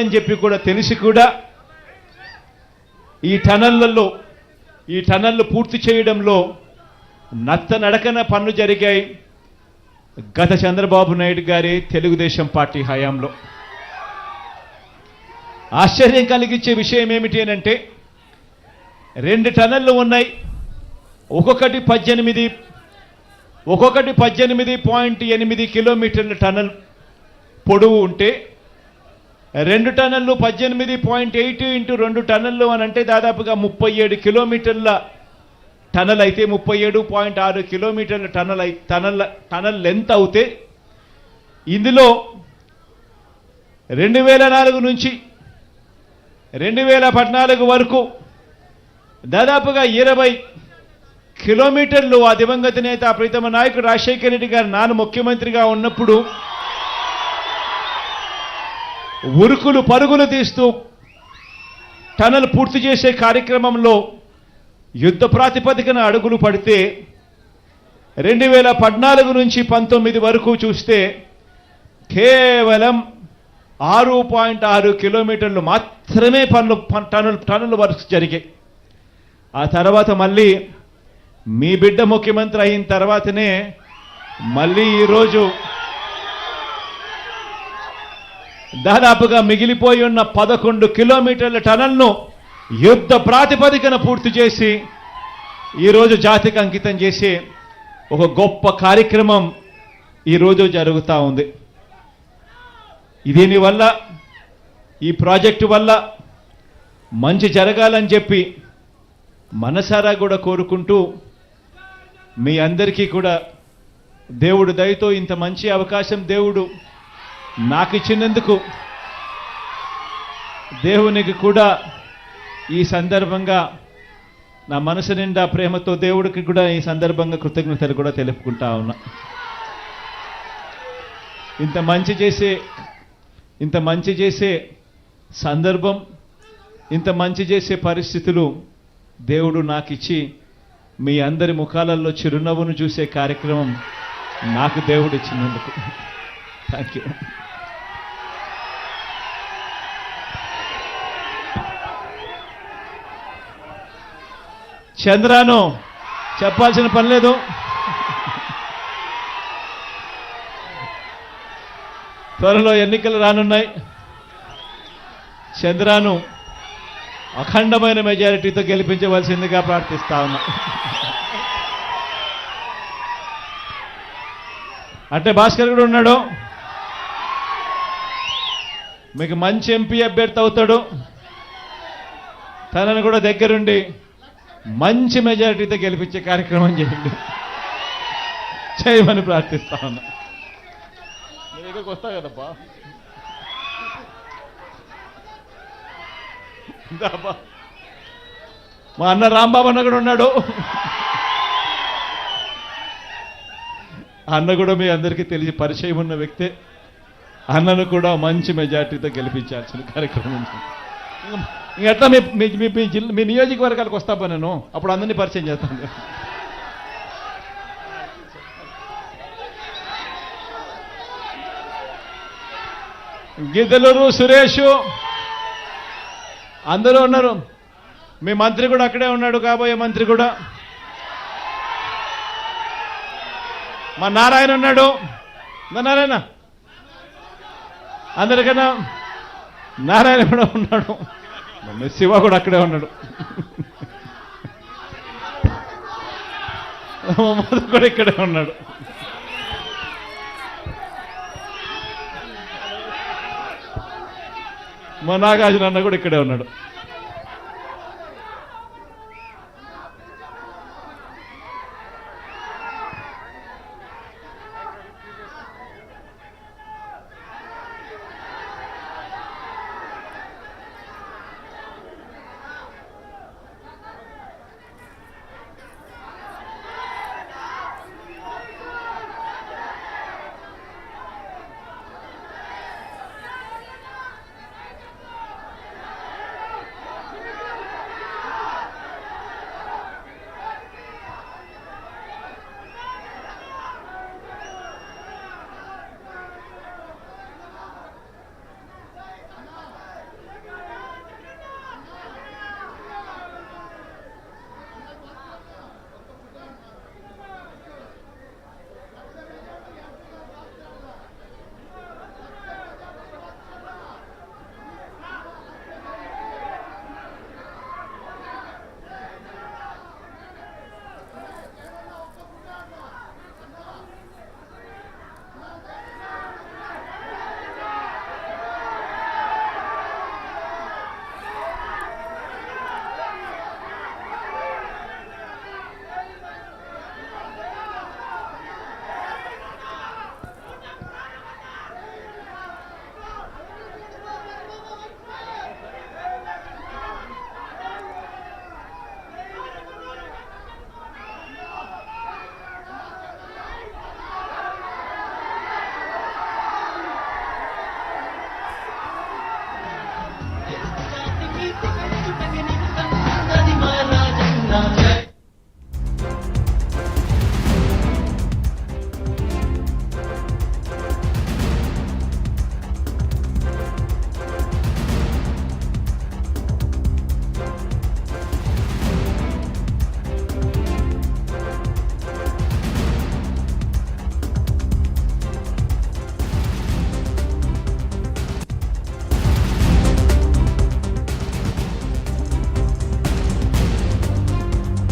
అని చెప్పి కూడా తెలిసి కూడా ఈ టనళ్ళు పూర్తి చేయడంలో నత్తనడకన పనులు జరిగాయి గత చంద్రబాబు నాయుడు గారి తెలుగుదేశం పార్టీ హయాంలో. ఆశ్చర్యం కలిగించే విషయం ఏమిటి అంటే 2 టనళ్ళు ఉన్నాయి. ఒక్కొక్కటి 18.8 కిలోమీటర్ల టనల్ పొడవు ఉంటే 2 టనళ్ళు 18.8 ఇంటూ 2 టనళ్ళు అని అంటే దాదాపుగా 37 కిలోమీటర్ల టనల్ అయితే 37.6 కిలోమీటర్ల టనల్ లెంత్ అవుతే ఇందులో 2004 నుంచి 2014 వరకు దాదాపుగా 20 కిలోమీటర్లు ఆ దివంగత నేత ప్రీతమ నాయకుడు రాజశేఖర రెడ్డి గారు నాన్న ముఖ్యమంత్రిగా ఉన్నప్పుడు ఉరుకులు పరుగులు తీస్తూ టనల్ పూర్తి చేసే కార్యక్రమంలో యుద్ధ ప్రాతిపదికన అడుగులు పడితే 2014 నుంచి 19 వరకు చూస్తే కేవలం 6.6 కిలోమీటర్లు మాత్రమే టనల్ వర్క్స్ జరిగాయి. ఆ తర్వాత మళ్ళీ మీ బిడ్డ ముఖ్యమంత్రి అయిన తర్వాతనే మళ్ళీ ఈరోజు దాదాపుగా మిగిలిపోయి ఉన్న 11 కిలోమీటర్ల టనల్ను యుద్ధ ప్రాతిపదికన పూర్తి చేసి ఈరోజు జాతికి అంకితం చేసే ఒక గొప్ప కార్యక్రమం ఈరోజు జరుగుతూ ఉంది. దీనివల్ల ఈ ప్రాజెక్టు వల్ల మంచి జరగాలని చెప్పి మనసారా కూడా కోరుకుంటూ మీ అందరికీ కూడా దేవుడు దయతో ఇంత మంచి అవకాశం దేవుడు నాకు ఇచ్చినందుకు దేవునికి కూడా ఈ సందర్భంగా నా మనసు నిండా ప్రేమతో దేవుడికి కూడా ఈ సందర్భంగా కృతజ్ఞతలు కూడా తెలుపుకుంటా ఉన్నా. ఇంత మంచి చేసే సందర్భం, ఇంత మంచి చేసే పరిస్థితులు దేవుడు నాకు ఇచ్చి మీ అందరి ముఖాలలో చిరునవ్వును చూసే కార్యక్రమం నాకు దేవుడు ఇచ్చినందుకు థ్యాంక్ యూ. చంద్రాను చెప్పాల్సిన పని లేదు. త్వరలో ఎన్నికలు రానున్నాయి. చంద్రాను అఖండమైన మెజారిటీతో గెలిపించవలసిందిగా ప్రార్థిస్తా ఉన్నా. అంటే భాస్కర్ కూడా ఉన్నాడు, మీకు మంచి ఎంపీ అభ్యర్థి అవుతాడు. తనను కూడా దగ్గరుండి మంచి మెజారిటీతో గెలిపించే కార్యక్రమం చేయండి, చేయమని ప్రార్థిస్తా ఉన్నా. మీ దగ్గరకు వస్తా కదబ్బా, మా అన్న రాంబాబు అన్న కూడా ఉన్నాడు. అన్న కూడా మీ అందరికీ తెలిసి పరిచయం ఉన్న వ్యక్తే. అన్నను కూడా మంచి మెజార్టీతో గెలిపించాల్సిన కార్యక్రమం. ఎట్లా మీ నియోజకవర్గాలకు వస్తాపా నేను, అప్పుడు అందరినీ పరిచయం చేస్తాను. గిద్దలూరు సురేష్ అందరూ ఉన్నారు. మీ మంత్రి కూడా అక్కడే ఉన్నాడు, కాబోయే మంత్రి కూడా. మా నారాయణ ఉన్నాడు, నారాయణ అందరికన్నా నారాయణ కూడా ఉన్నాడు. శివ కూడా అక్కడే ఉన్నాడు, కూడా ఇక్కడే ఉన్నాడు. మా నాగార్జున అన్న కూడా ఇక్కడే ఉన్నాడు. కుటుంబ